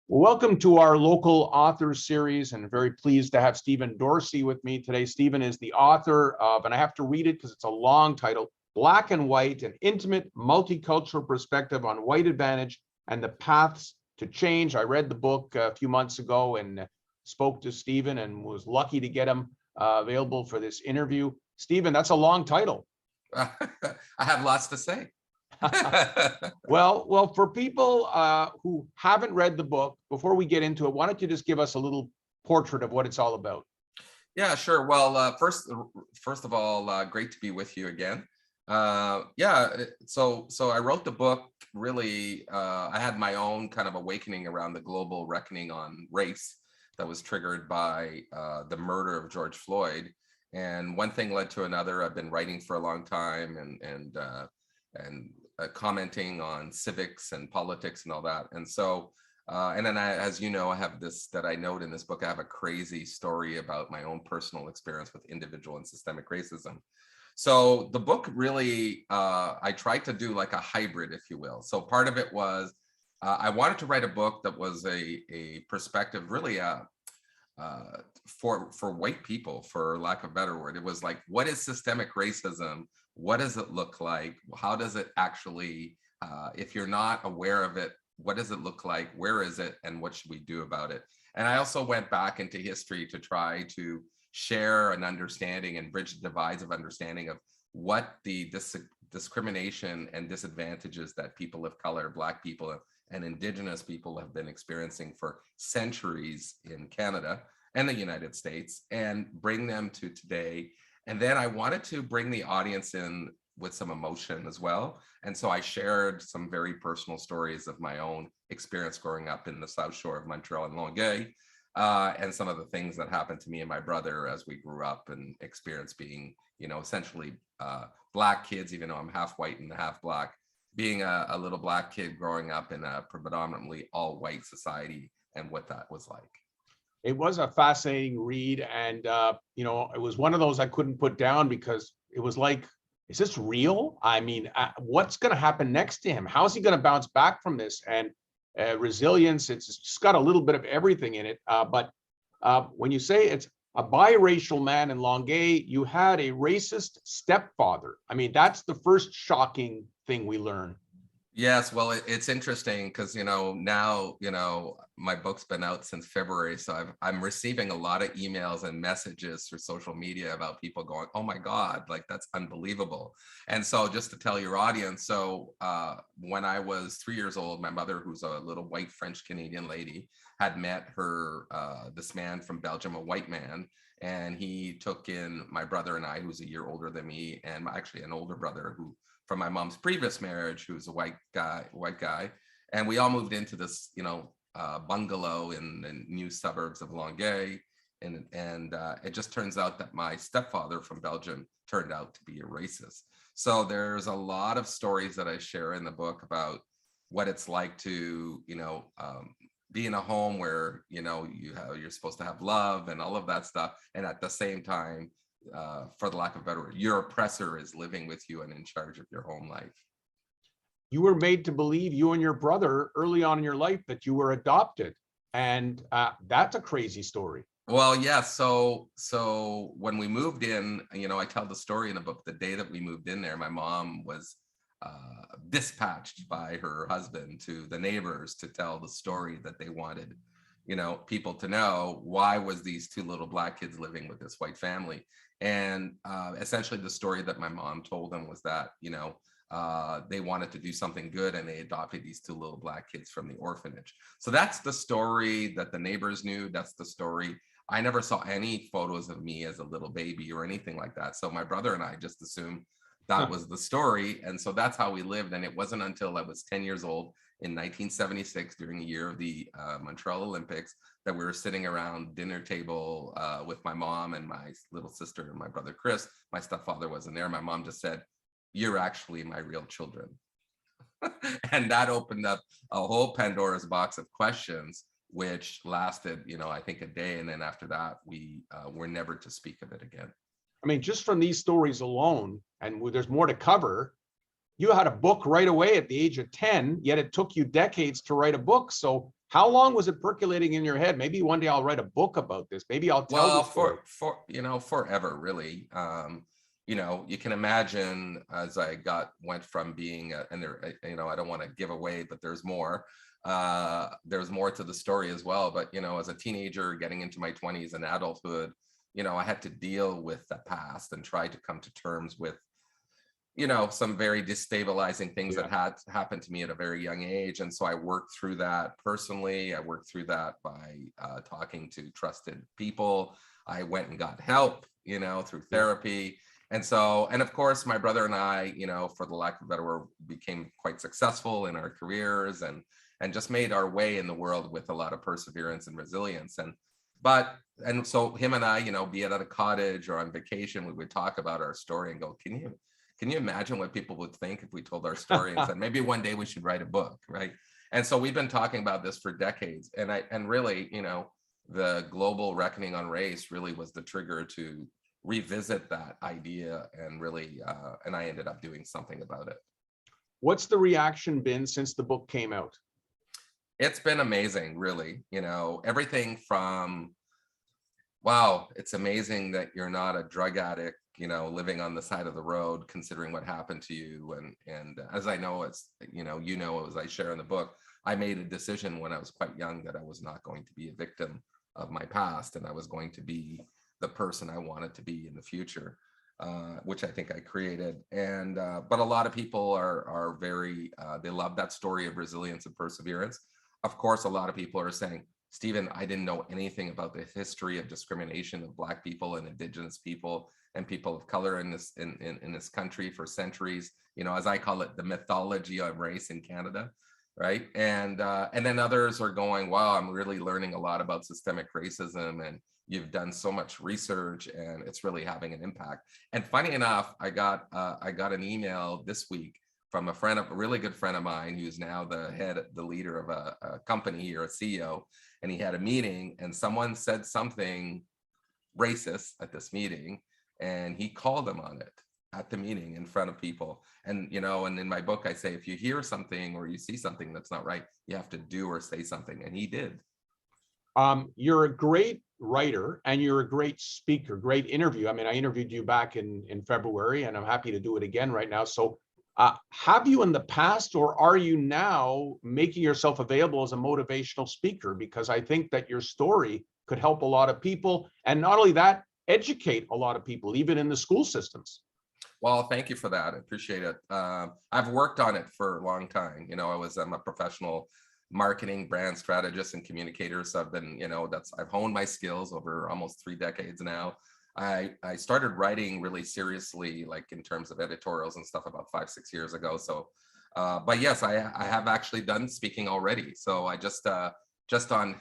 Welcome to our local author series, and very pleased to have Stephen Dorsey with me today. Stephen is the author of, and I have to read it because it's a long title, Black and White, an intimate multicultural perspective on white advantage and the paths to change. I read the book a few months ago and spoke to Stephen and was lucky to get him available for this interview. Stephen, that's a long title. I have lots to say. Well, for people who haven't read the book, before we get into it, why don't you just give us a little portrait of what it's all about? Yeah, sure. Well, first of all, great to be with you again. So I wrote the book. Really, I had my own kind of awakening around the global reckoning on race that was triggered by the murder of George Floyd, and one thing led to another. I've been writing for a long time and commenting on civics and politics and all that. And so, and then as you know, I have this that I note in this book. I have a crazy story about my own personal experience with individual and systemic racism. So the book really, I tried to do like a hybrid, if you will. So part of it was, I wanted to write a book that was a perspective really for white people, for lack of a better word. It was like, what is systemic racism? What does it look like? How does it actually, if you're not aware of it, what does it look like? Where is it? And what should we do about it? And I also went back into history to try to share an understanding and bridge the divides of understanding of what the discrimination and disadvantages that people of color, Black people and Indigenous people have been experiencing for centuries in Canada and the United States, and bring them to today. And then I wanted to bring the audience in with some emotion as well. And so I shared some very personal stories of my own experience growing up in the South Shore of Montreal and Longueuil, and some of the things that happened to me and my brother as we grew up and experienced being, essentially Black kids, even though I'm half white and half Black, being a little Black kid growing up in a predominantly all white society and what that was like. It was a fascinating read, and it was one of those I couldn't put down because it was like, is this real? I mean, what's going to happen next to him? How is he going to bounce back from this? And resilience, it's just got a little bit of everything in it. But when you say it's a biracial man in Longueuil, you had a racist stepfather. I mean, that's the first shocking thing we learn. Yes, well, it's interesting because, now, my book's been out since February. So I'm receiving a lot of emails and messages through social media about people going, oh my God, like that's unbelievable. And so just to tell your audience, so when I was 3 years old, my mother, who's a little white French Canadian lady, had met this man from Belgium, a white man. And he took in my brother and I, who's a year older than me, and actually an older brother who from my mom's previous marriage, who's a white guy. And we all moved into this, bungalow in the new suburbs of Longueuil. And it just turns out that my stepfather from Belgium turned out to be a racist. So there's a lot of stories that I share in the book about what it's like to, be in a home where, you're supposed to have love and all of that stuff. And at the same time, for the lack of a better word, your oppressor is living with you and in charge of your home life. You were made to believe, you and your brother, early on in your life, that you were adopted. And that's a crazy story. Well, yeah. So when we moved in, I tell the story in the book. The day that we moved in there, my mom was dispatched by her husband to the neighbors to tell the story that they wanted, people to know. Why was these two little Black kids living with this white family? And essentially the story that my mom told them was that, they wanted to do something good and they adopted these two little Black kids from the orphanage. So that's the story that the neighbors knew. That's the story. I never saw any photos of me as a little baby or anything like that. So my brother and I just assumed that was the story. And so that's how we lived. And it wasn't until I was 10 years old in 1976, during the year of the Montreal Olympics, that we were sitting around dinner table with my mom and my little sister and my brother Chris. My stepfather wasn't there. My mom just said, "You're actually my real children." And that opened up a whole Pandora's box of questions, which lasted, I think a day. And then after that, we were never to speak of it again. I mean, just from these stories alone, and there's more to cover, you had a book right away at the age of 10, yet it took you decades to write a book. So How long was it percolating in your head? Maybe one day I'll write a book about this. Maybe I'll tell Well, the story. forever, really. You can imagine as I went from being, and there, I don't want to give away, but there's more. There's more to the story as well. But as a teenager, getting into my 20s and adulthood, I had to deal with the past and try to come to terms with some very destabilizing things that had happened to me at a very young age. And so I worked through that personally. I worked through that by talking to trusted people. I went and got help, through therapy. And so, and of course, my brother and I, for the lack of a better word, became quite successful in our careers and just made our way in the world with a lot of perseverance and resilience. And so him and I, be it at a cottage or on vacation, we would talk about our story and go, can you imagine what people would think if we told our story and said, maybe one day we should write a book, right? And so we've been talking about this for decades. And really, the global reckoning on race really was the trigger to revisit that idea and really, and I ended up doing something about it. What's the reaction been since the book came out? It's been amazing, really. Everything from, wow, it's amazing that you're not a drug addict, living on the side of the road, considering what happened to you. And as I know, as I share in the book, I made a decision when I was quite young that I was not going to be a victim of my past, and I was going to be the person I wanted to be in the future, which I think I created. And but a lot of people are very, they love that story of resilience and perseverance. Of course, a lot of people are saying, Stephen, I didn't know anything about the history of discrimination of Black people and Indigenous people and people of color in this country for centuries. As I call it, the mythology of race in Canada, right? And then others are going, wow, I'm really learning a lot about systemic racism, and you've done so much research, and it's really having an impact. And funny enough, I got an email this week from a really good friend of mine who's now the leader of a company or a CEO. And he had a meeting and someone said something racist at this meeting, and he called them on it at the meeting in front of people. And, and in my book, I say, if you hear something or you see something that's not right, you have to do or say something. And he did. You're a great writer and you're a great speaker, great interview. I mean, I interviewed you back in February, and I'm happy to do it again right now. So have you in the past, or are you now making yourself available as a motivational speaker? Because I think that your story could help a lot of people, and not only that, educate a lot of people, even in the school systems. Well, thank you for that. I appreciate it. I've worked on it for a long time. I'm a professional marketing brand strategist and communicator. So I've been, I've honed my skills over almost 3 decades now. I started writing really seriously, like in terms of editorials and stuff, about 5-6 years ago. So, but yes, I have actually done speaking already. So I just on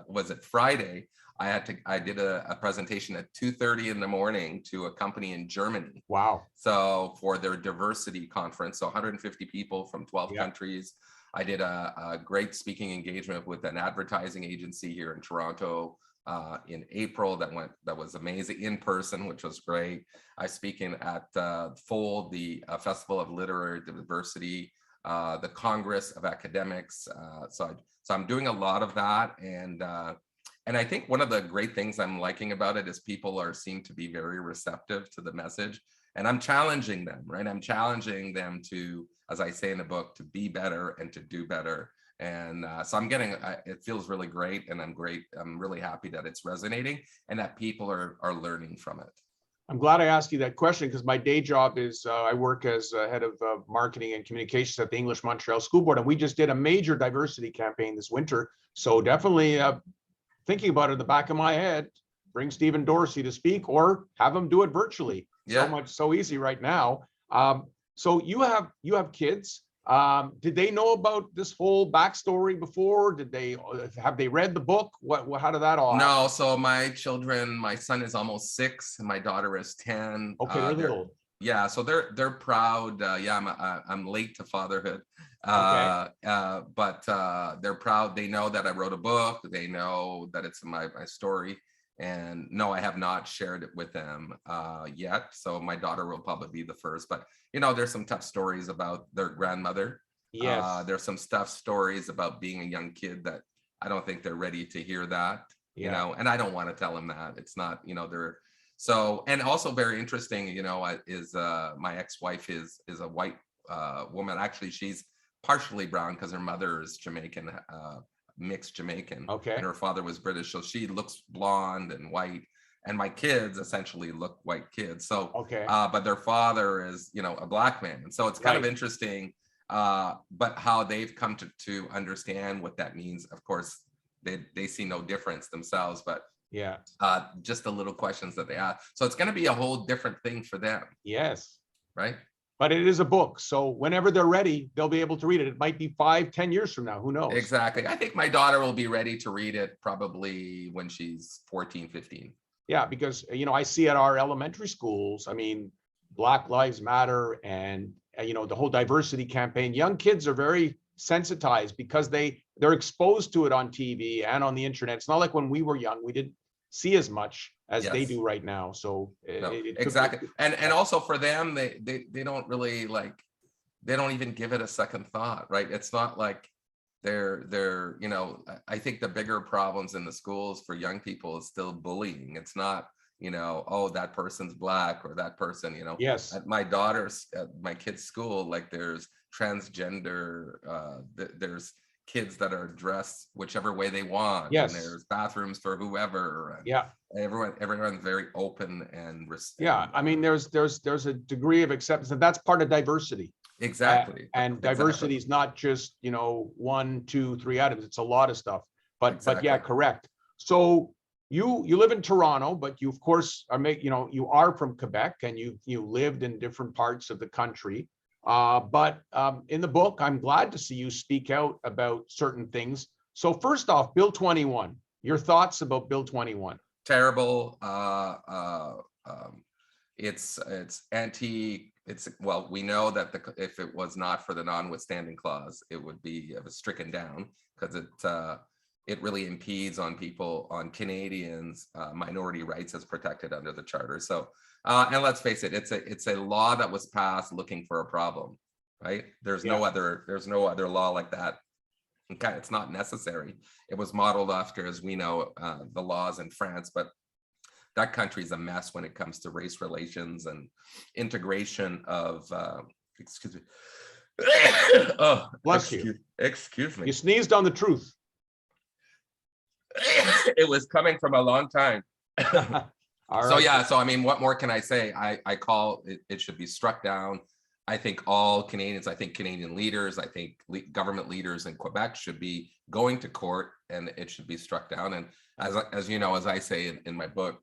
was it Friday? I did a presentation at 2:30 in the morning to a company in Germany. Wow. So for their diversity conference, so 150 people from 12 countries. I did a great speaking engagement with an advertising agency here in Toronto in April that was amazing in person, which was great. I speak at Fold, the Festival of Literary Diversity, the Congress of Academics. So I'm doing a lot of that, and I think one of the great things I'm liking about it is people seem to be very receptive to the message, and I'm challenging them, right? I'm challenging them to, as I say in the book, to be better and to do better. And so it feels really great, and I'm really happy that it's resonating and that people are learning from it. I'm glad I asked you that question, because my day job is I work as head of marketing and communications at the English Montreal School Board, and we just did a major diversity campaign this winter. So definitely thinking about it in the back of my head, bring Stephen Dorsey to speak or have him do it virtually. Yeah. So easy right now. So you have kids. Did they know about this whole backstory before? Have they read the book? How did that all happen? No, so my son is almost 6 and my daughter is 10. Okay, they're little. Yeah, so they're proud. I'm late to fatherhood. Okay. But they're proud. They know that I wrote a book. They know that it's my story. And no, I have not shared it with them yet. So my daughter will probably be the first. But there's some tough stories about their grandmother Yes. There's some stuff, stories about being a young kid that I don't think they're ready to hear that, Yeah. and I don't want to tell them that. It's not, they're so, and also very interesting, is my ex-wife is a white woman. Actually, she's partially brown because her mother is Jamaican, mixed Jamaican, Okay. and her father was British. So she looks blonde and white. And my kids essentially look white kids. So, Okay. but their father is, a black man. And so it's kind of Right. interesting, but how they've come to understand what that means. Of course, they see no difference themselves, but Yeah. just the little questions that they ask. So it's going to be a whole different thing for them, Yes. right? But it is a book. So whenever they're ready, they'll be able to read it. It might be 5-10 years from now. Who knows? Exactly. I think my daughter will be ready to read it probably when she's 14, 15. Yeah, because, I see at our elementary schools, I mean, Black Lives Matter and, the whole diversity campaign, young kids are very sensitized because they're exposed to it on TV and on the internet. It's not like when we were young, we didn't see as much as they Yes. do right now. So No, it could exactly. be, And also for them, they don't really they don't even give it a second thought, right? It's not like they're I think the bigger problems in the schools for young people is still bullying. It's not, oh, that person's black or that person, yes, at my kid's school, like there's transgender, there's kids that are dressed whichever way they want, and yes, there's bathrooms for whoever, and yeah, everyone's very open and yeah. I mean, there's a degree of acceptance, and that's part of diversity. exactly. And diversity is not just, 1, 2, 3 items. It's a lot of stuff. But yeah, Exactly. correct. So you live in Toronto, but you of course you are from Quebec, and you lived in different parts of the country. But in the book, I'm glad to see you speak out about certain things. So first off, Bill 21. Your thoughts about Bill 21? Terrible. It's well, we know that if it was not for the notwithstanding clause, it would stricken down, because it really impedes on Canadians' minority rights as protected under the charter. So and let's face it, it's a law that was passed looking for a problem, right? There's no other law like that. Okay, it's not necessary. It was modeled after, as we know, the laws in France, but that country is a mess when it comes to race relations and integration of excuse me. Oh, Bless you. Excuse me. You sneezed on the truth. It was coming from a long time. All So right. yeah, so I mean, what more can I say? I call it should be struck down. I think all Canadians, I think Canadian leaders, I think government leaders in Quebec should be going to court, and it should be struck down. And as you know, as I say in my book,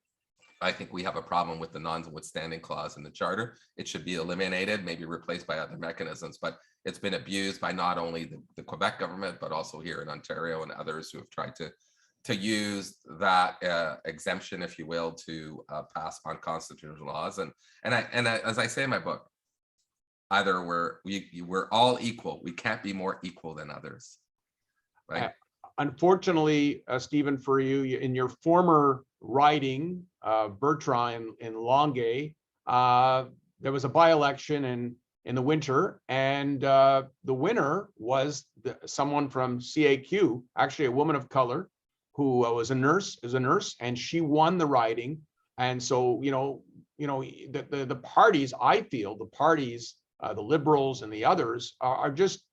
I think we have a problem with the notwithstanding clause in the charter. It should be eliminated, maybe replaced by other mechanisms, but it's been abused by not only the Quebec government, but also here in Ontario and others who have tried to use that exemption, if you will, to pass unconstitutional laws. And as I say in my book, either we're all equal. We can't be more equal than others, right? Unfortunately, Stephen, for you, in your former riding, Bertrand in Longueuil, there was a by-election in the winter, and the winner was someone from CAQ, actually a woman of color, who was a nurse, and she won the riding. And so, the parties, I feel, the Liberals and the others are just,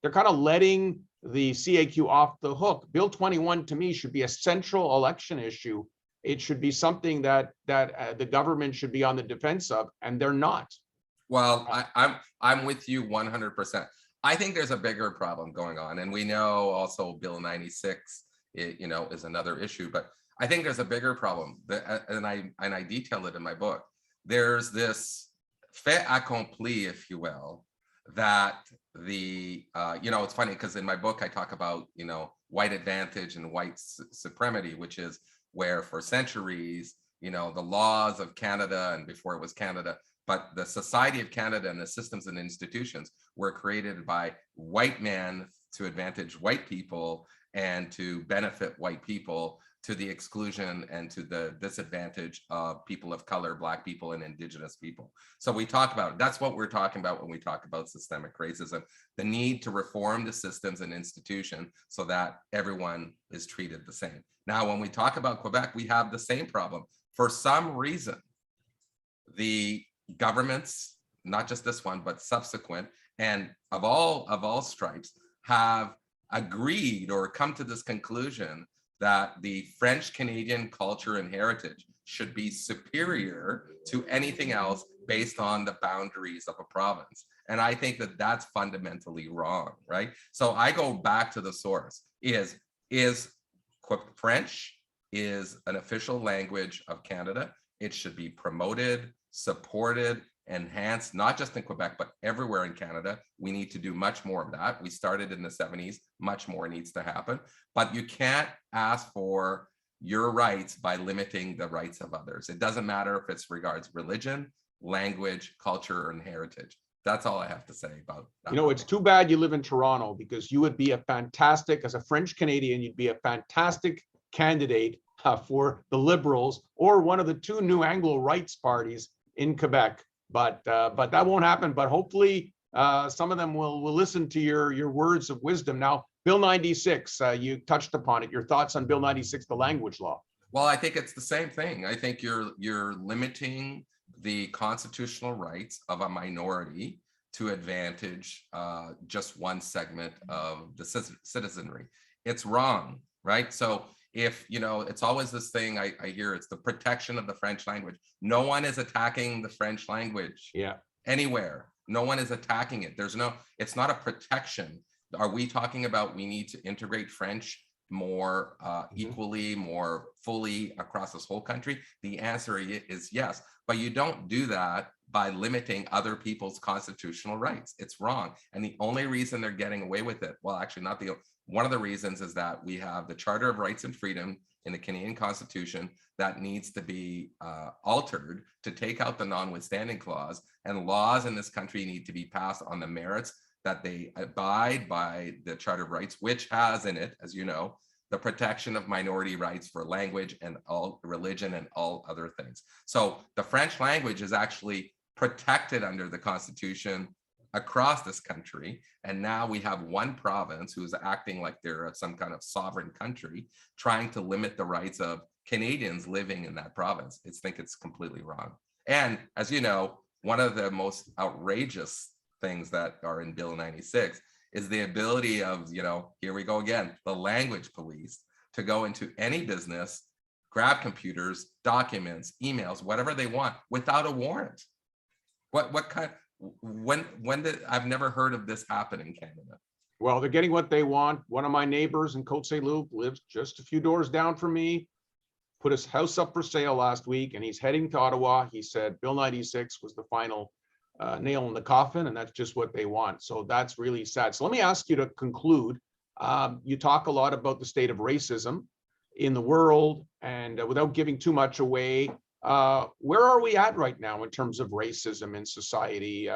they're kind of letting the CAQ off the hook. Bill 21 to me should be a central election issue. It should be something that the government should be on the defense of, and they're not. Well, I'm with you 100%. I think there's a bigger problem going on, and we know also Bill 96, is another issue. But I think there's a bigger problem, and I detail it in my book. There's this fait accompli, if you will, that it's funny because in my book I talk about white advantage and white supremacy, which is where for centuries the laws of Canada, and before it was Canada, but the society of Canada and the systems and institutions were created by white men to advantage white people and to benefit white people to the exclusion and to the disadvantage of people of color, Black people, and Indigenous people. So we talk about, that's what we're talking about when we talk about systemic racism, the need to reform the systems and institutions so that everyone is treated the same. Now, when we talk about Quebec, we have the same problem. For some reason, the governments, not just this one, but subsequent, and of all stripes, have agreed or come to this conclusion that the French Canadian culture and heritage should be superior to anything else based on the boundaries of a province. And I think that that's fundamentally wrong, right? So I go back to the source. Is French is an official language of Canada. It should be promoted, supported, enhanced, not just in Quebec, but everywhere in Canada. We need to do much more of that. We started in the 70s, much more needs to happen, but you can't ask for your rights by limiting the rights of others. It doesn't matter if it's regards religion, language, culture, and heritage. That's all I have to say about that. You know, it's too bad you live in Toronto, because you would be a fantastic, as a French Canadian, you'd be a fantastic candidate for the Liberals or one of the two new Anglo rights parties in Quebec. But that won't happen. But hopefully some of them will listen to your words of wisdom. Now, Bill 96, you touched upon it. Your thoughts on Bill 96, the language law? Well, I think it's the same thing. I think you're limiting the constitutional rights of a minority to advantage just one segment of the citizenry. It's wrong, right? So if, you know, it's always this thing I hear, it's the protection of the French language. No one is attacking the French language anywhere. No one is attacking it. It's not a protection. Are we talking about we need to integrate French more equally, more fully across this whole country? The answer is yes, but you don't do that by limiting other people's constitutional rights. It's wrong. And the only reason they're getting away with it, well, actually not one of the reasons is that we have the Charter of Rights and Freedom in the Canadian Constitution that needs to be altered to take out the notwithstanding clause, and laws in this country need to be passed on the merits that they abide by the Charter of Rights, which has in it, as you know, the protection of minority rights for language and all religion and all other things. So the French language is actually protected under the Constitution across this country. And now we have one province who's acting like they're some kind of sovereign country, trying to limit the rights of Canadians living in that province. I think it's completely wrong. And as you know, one of the most outrageous things that are in Bill 96 is the ability of, you know, here we go again, the language police to go into any business, grab computers, documents, emails, whatever they want without a warrant. What kind, when did, I've never heard of this happen in Canada. Well, they're getting what they want. One of my neighbors in Cote-Saint-Luc lives just a few doors down from me, put his house up for sale last week, and he's heading to Ottawa. He said Bill 96 was the final nail in the coffin, and that's just what they want. So that's really sad. So let me ask you to conclude. You talk a lot about the state of racism in the world, and without giving too much away, where are we at right now in terms of racism in society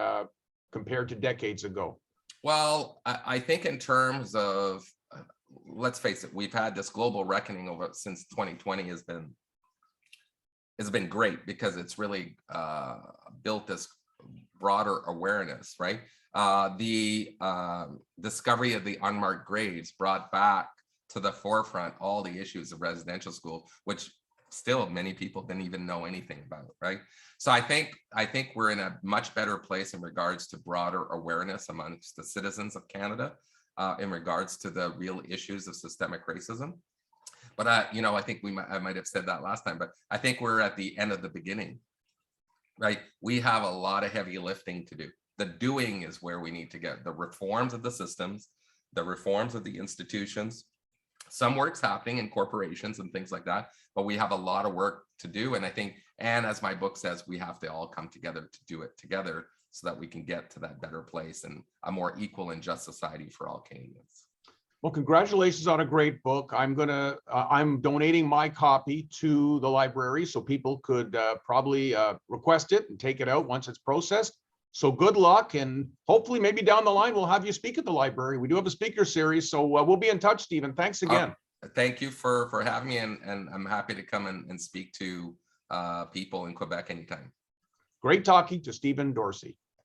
compared to decades ago? Well, I think in terms of, let's face it, we've had this global reckoning over since 2020 has been great, because it's really built this broader awareness, right? The discovery of the unmarked graves brought back to the forefront all the issues of residential school, which still many people didn't even know anything about, right? So I think we're in a much better place in regards to broader awareness amongst the citizens of Canada in regards to the real issues of systemic racism. But you know, I think I might have said that last time, but I think we're at the end of the beginning, right? We have a lot of heavy lifting to do. The doing is where we need to get the reforms of the systems, the reforms of the institutions. Some work's happening in corporations and things like that, but we have a lot of work to do. And I think, and as my book says, we have to all come together to do it together so that we can get to that better place and a more equal and just society for all Canadians. Well, congratulations on a great book. I'm donating my copy to the library so people could probably request it and take it out once it's processed. So good luck, and hopefully maybe down the line, we'll have you speak at the library. We do have a speaker series, so we'll be in touch, Stephen. Thanks again. Thank you for having me, and I'm happy to come and speak to people in Quebec anytime. Great talking to Stephen Dorsey.